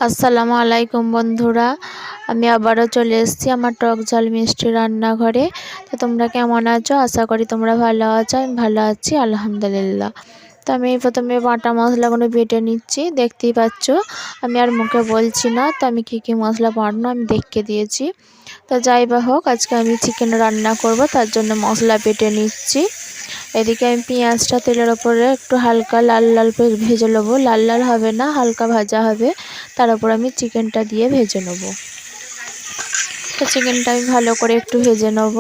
আসসালামু আলাইকুম বন্ধুরা, আমি আবারও চলে এসেছি আমার টক ঝাল মিষ্টি রান্নাঘরে। তো তোমরা কেমন আছো? আশা করি তোমরা ভালো আছো। আমি ভালো আছি আলহামদুলিল্লাহ। তো আমি প্রথমে বাটা মশলাগুলো বেটে নিচ্ছি, দেখতেই পাচ্ছ। আমি আর মুখে বলছি না, তো আমি কী মশলা বাটনো আমি দেখিয়ে দিয়েছি। তো যাই বা হোক, আজকে আমি চিকেন রান্না করব, তার জন্য মশলা বেটে নিচ্ছি। এদিকে আমি পেঁয়াজটা তেলের ওপরে একটু হালকা লাল লাল ভেজে নেবো। লাল লাল হবে না, হালকা ভাজা হবে। তার উপর আমি চিকেনটা দিয়ে ভেজে নেব। তো চিকেনটা আমি ভালো করে একটু ভেজে নেব।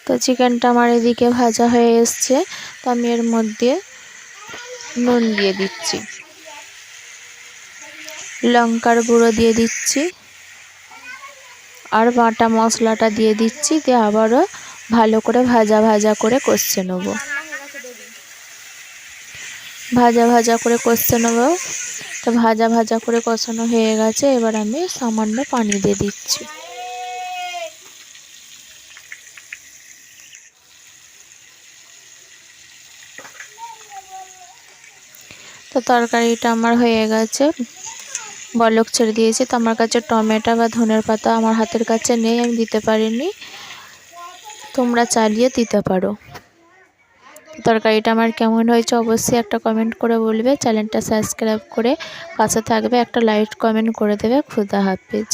তো চিকেনটা আমার এদিকে ভাজা হয়ে এসছে। তো আমি এর মধ্যে নুন দিয়ে দিচ্ছি, লঙ্কার গুঁড়ো দিয়ে দিচ্ছি, আর বাটা মশলাটা দিয়ে দিচ্ছি। দিয়ে আবারও ভালো করে ভাজা ভাজা করে কষে নেব। ভাজা ভাজা করে কষে নেব। তো ভাজা ভাজা করে কষানো হয়ে গেছে, এবার আমি সামান্য পানি দিয়ে দিচ্ছি। তো তরকারিটা আমার হয়ে গেছে, বলক ছেড়ে দিয়েছি। তো আমার কাছে টমেটো বা ধনের পাতা আমার হাতের কাছে নেই, আমি দিতে পারিনি। তোমরা চালিয়ে দিতে পারো। তরকারিটা আমার কেমন হয়েছে অবশ্যই একটা কমেন্ট করে বলবে। চ্যানেলটা সাবস্ক্রাইব করে পাশে থাকবে, একটা লাইক কমেন্ট করে দেবে। খুদা হাফেজ।